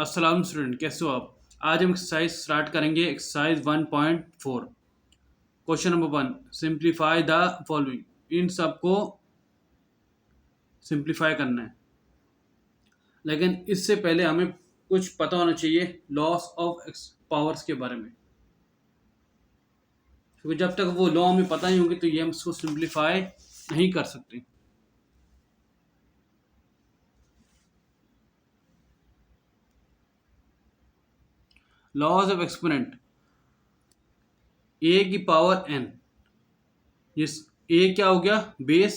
अस्सलाम स्टूडेंट, कैसे हो आप। आज हम एक्सरसाइज स्टार्ट करेंगे। Exercise 1.4। Question number 1, simplify the following. इन सबको सिंप्लीफाई करना है, लेकिन इससे पहले हमें कुछ पता होना चाहिए लॉस ऑफ पावर्स के बारे में, क्योंकि जब तक वो लॉ हमें पता नहीं होंगे तो ये हम इसको सिंप्लीफाई नहीं कर सकते। लॉज ऑफ एक्सपोनेंट, ए की पावर एन। जिस ए क्या हो गया, बेस,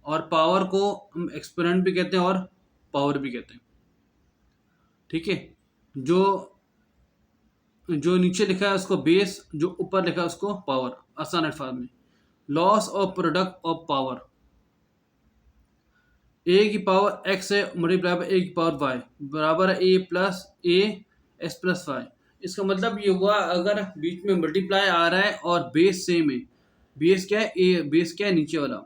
और पावर को हम एक्सपोनेंट भी कहते हैं और पावर भी कहते हैं। ठीक है, जो जो नीचे लिखा है उसको बेस, जो ऊपर लिखा है उसको पावर। आसान अल्फाज में, laws of product of power. A की पावर एक्स है मल्टीप्लाई बाय ए की पावर वाई बराबर है A plus A S plus Y. इसका मतलब ये हुआ, अगर बीच में मल्टीप्लाई आ रहा है और बेस सेम है। बेस क्या है, ए बेस क्या है, नीचे वाला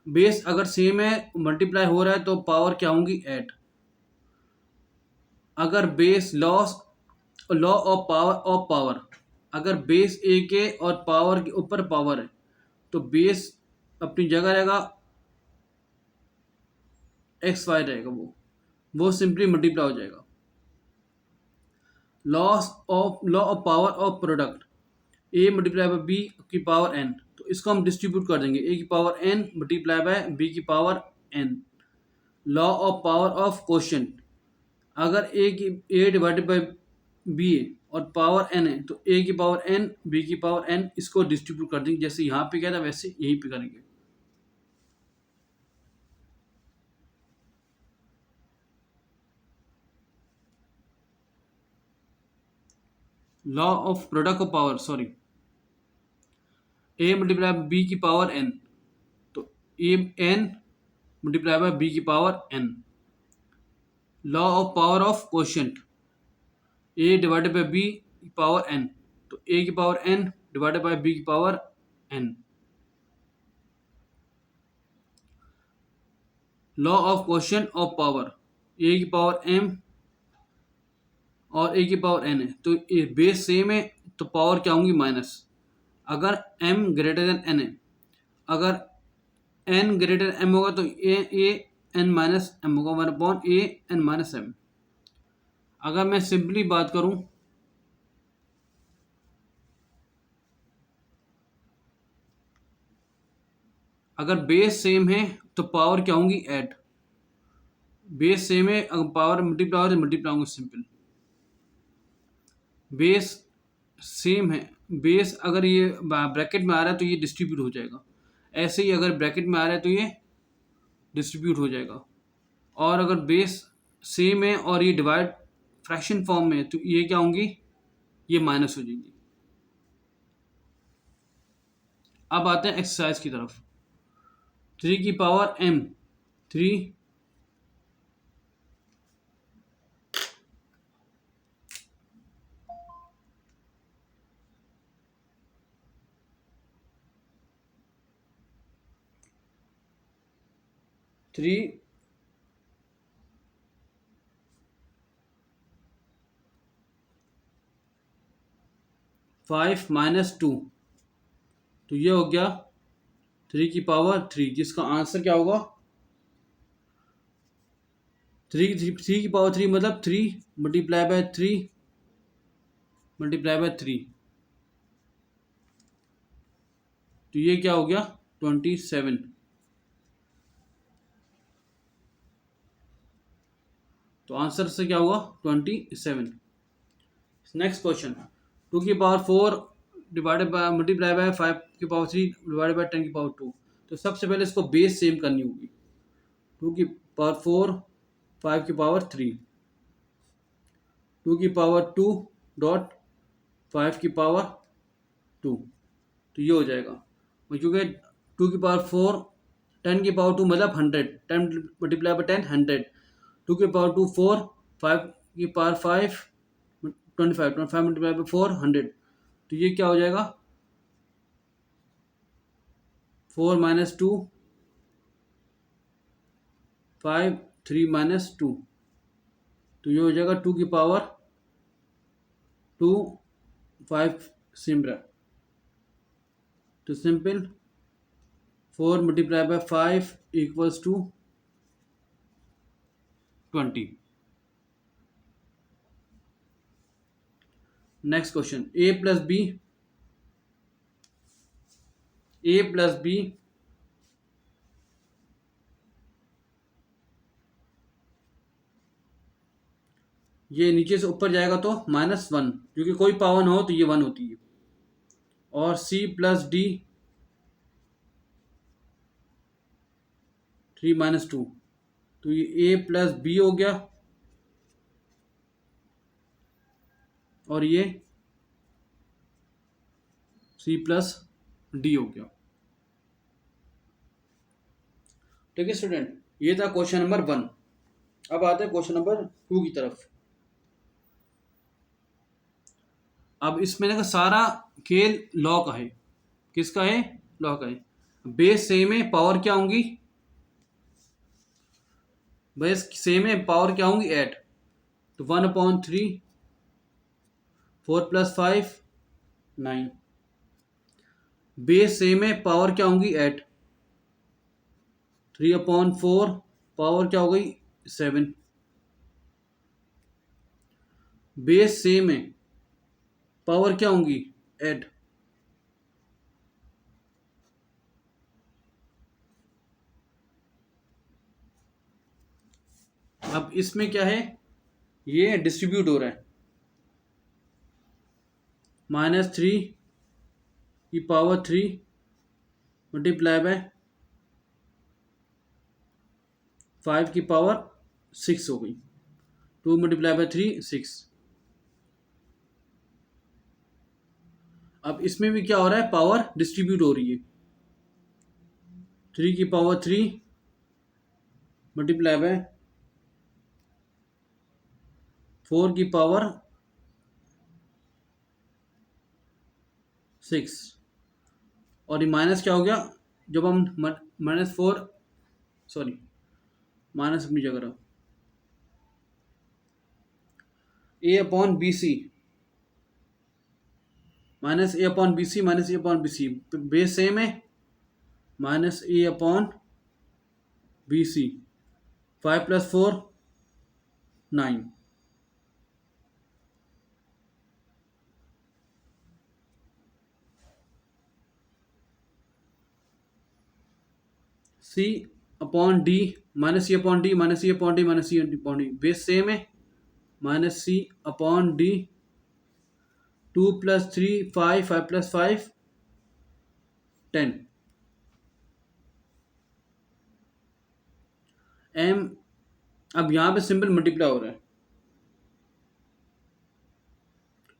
बेस अगर सेम है, मल्टीप्लाई हो रहा है, तो पावर क्या होंगी, ऐड। अगर बेस लॉ ऑफ पावर, अगर बेस ए के और पावर के ऊपर पावर है तो बेस अपनी जगह रहेगा, एक्स वाई रहेगा, वो सिंपली मल्टीप्लाई हो जाएगा। Law of power of product, A multiply by B की पावर एन, तो इसको हम डिस्ट्रीब्यूट कर देंगे, ए की power N multiply by B की power N. Law of power of quotient, अगर ए डिवाइडेड बाई बी है और पावर एन है तो ए की पावर एन बी की पावर एन, इसको डिस्ट्रीब्यूट कर देंगे। जैसे यहाँ पे क्या था वैसे यहीं पे करेंगे। Law of product of power, sorry, A multiply by B की पावर एन, तो A N multiply by B की power N. Law of power of quotient, A divided by B की पावर एन, तो ए की power N divided by B की power N. Law of quotient of power, A की power M और ए की power N है, तो ये बेस सेम है तो पावर क्या होंगी, माइनस। अगर m ग्रेटर देन n है, अगर n ग्रेटर m होगा तो ए एन माइनस एम होगा, 1/a n माइनस एम। अगर मैं सिंपली बात करूं, अगर बेस सेम है तो पावर क्या होंगी, ऐड। बेस सेम है, अगर पावर मल्टीप्लाई हो तो मल्टीप्लाई होंगे, सिंपल। बेस सेम है, बेस अगर ये ब्रैकेट में आ रहा है तो ये डिस्ट्रीब्यूट हो जाएगा। ऐसे ही अगर ब्रैकेट में आ रहा है तो ये डिस्ट्रीब्यूट हो जाएगा। और अगर बेस सेम है और ये डिवाइड फ्रैक्शन फॉर्म में है तो ये क्या होंगी, ये माइनस हो जाएंगी। अब आते हैं एक्सरसाइज की तरफ। 3 की पावर m, 3 3 5 माइनस 2, तो ये हो गया 3 की पावर 3, जिसका आंसर क्या होगा, 3 की पावर 3 मतलब 3 मल्टीप्लाई बाय 3 मल्टीप्लाई बाय 3, तो ये क्या हो गया, 27। तो आंसर से क्या होगा, 27। नेक्स्ट क्वेश्चन, 2 की power 4 divided by multiply by 5 की पावर 3 डिवाइडेड बाय 10 की पावर 2। तो सबसे पहले इसको बेस सेम करनी होगी। 2 की पावर 4 5 की पावर 3, 2 की पावर 2 डॉट 5 की पावर 2, तो ये हो जाएगा। और क्योंकि 2 की पावर 4 10 की पावर 2 मतलब 100, 10 मल्टीप्लाई बाय 10 100, 2 की पावर 2 4 5 की पावर 5 25 मल्टीप्लाई बाय 4 100, तो ये क्या हो जाएगा, 4 माइनस 2 5 3 माइनस 2, तो ये हो जाएगा 2 की पावर 5 सिम्बरा। तो सिंपल 4 × 5 = 20। नेक्स्ट क्वेश्चन, a+b ये नीचे से ऊपर जाएगा तो -1, क्योंकि कोई पावर ना हो तो ये 1 होती है। और c+d 3 - 2, तो ये a+b हो गया और ये c+d हो गया। ठीक है स्टूडेंट, ये था क्वेश्चन नंबर 1। अब आते हैं क्वेश्चन नंबर 2 की तरफ। अब इसमें ना सारा खेल लॉ का है। किसका है? लॉ का है। बेस सेम है, पावर क्या होंगी? बेस सेम है, पावर क्या होंगी? 8। तो 1/3, 4 + 5 9। बेस सेम है, पावर क्या होंगी? 8। 3/4, पावर क्या हो गई? 7। बेस सेम है, पावर क्या होंगी? 8। अब इसमें क्या है? ये डिस्ट्रीब्यूट हो रहा है। -3 की पावर 3 मल्टीप्लाई बाय 5 की पावर 6 हो गई। 2 × 3 6। अब इसमें भी क्या हो रहा है? पावर डिस्ट्रीब्यूट हो रही है। 3 की पावर 3 मल्टीप्लाई बाय 4 की पावर 6। और ये माइनस क्या हो गया? जब हम -4, सॉरी, माइनस अपनी जगह रहा। a/bc -a/bc -a/bc base same है। -a/bc 5 + 4 9। c/d -c/d -c/d -c/d base same है। -c/d 2 + 3 5 5 + 5 10। m, अब यहाँ पे सिंपल मल्टीप्लाई हो रहा है।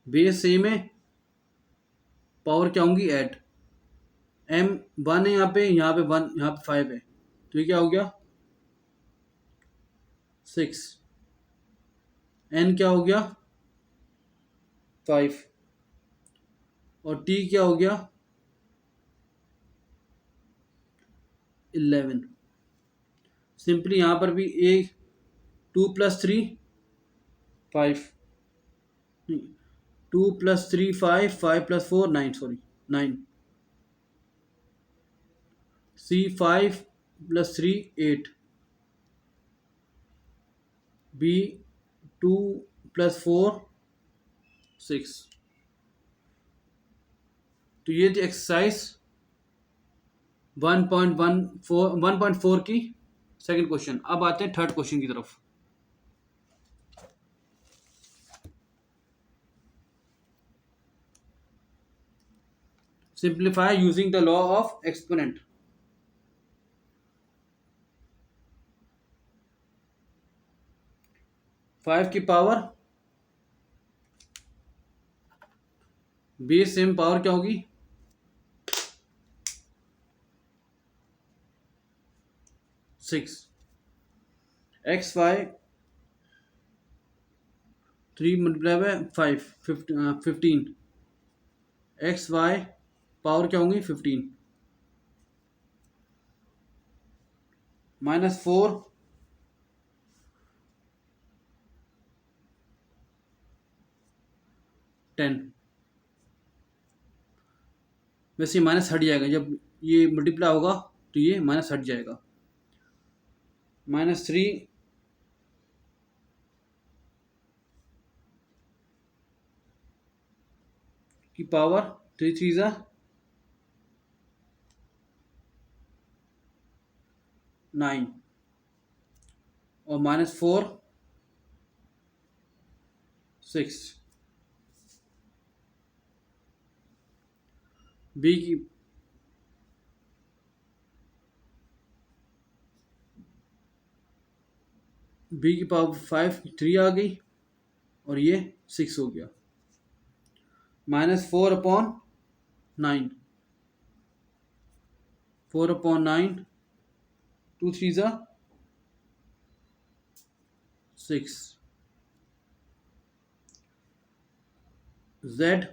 बेस सेम है, पावर क्या होंगी? 8। m 1 है, यहाँ पे 1, यहाँ पे 5 है, तो ये क्या हो गया? 6। n क्या हो गया? 5। और t क्या हो गया? 11। सिंपली यहाँ पर भी 2 + 3 5, 2 + 3 5 5 + 4 9, सॉरी 9। c 5 + 3 8, b 2 + 4 6। तो ये थी एक्सरसाइज 1.4 की सेकंड क्वेश्चन। अब आते हैं थर्ड क्वेश्चन की तरफ। Simplify using the law of exponent. Five की पावर बेस सेम, पावर क्या होगी? 6। X Y 3 × 5 15। X Y power क्या होंगी? 15। -4 10। वैसे माइनस हट जाएगा, जब ये मल्टीप्लाई होगा तो ये माइनस हट जाएगा। -3 की पावर 3 3 ज़ा 9 और -4 6। बी की पावर 5 3 आ गई और ये 6 हो गया। -4/9, 4/9, 2 3 ज़ा 6। Z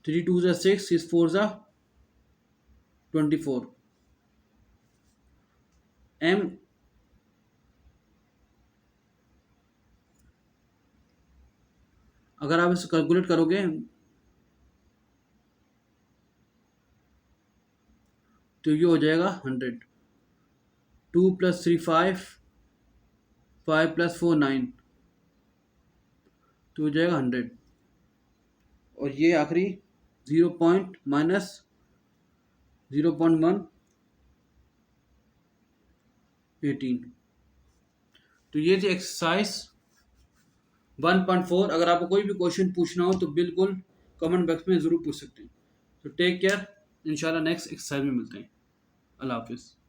3 2 ज़ा 6, 6 4 ज़ा 24। M अगर आप इसे कैलकुलेट करोगे तो ये हो जाएगा 100। 2 + 3 5, 5 + 4 9, तो हो जाएगा 100। और ये आखिरी 0 पॉइंट माइनस 0.1 18। तो ये थी एक्सरसाइज 1.4। अगर आपको कोई भी क्वेश्चन पूछना हो तो बिल्कुल कमेंट बॉक्स में ज़रूर पूछ सकते हैं। तो टेक केयर, इंशाल्लाह नेक्स्ट एक्सरसाइज में मिलते हैं। अल्लाह हाफिज़।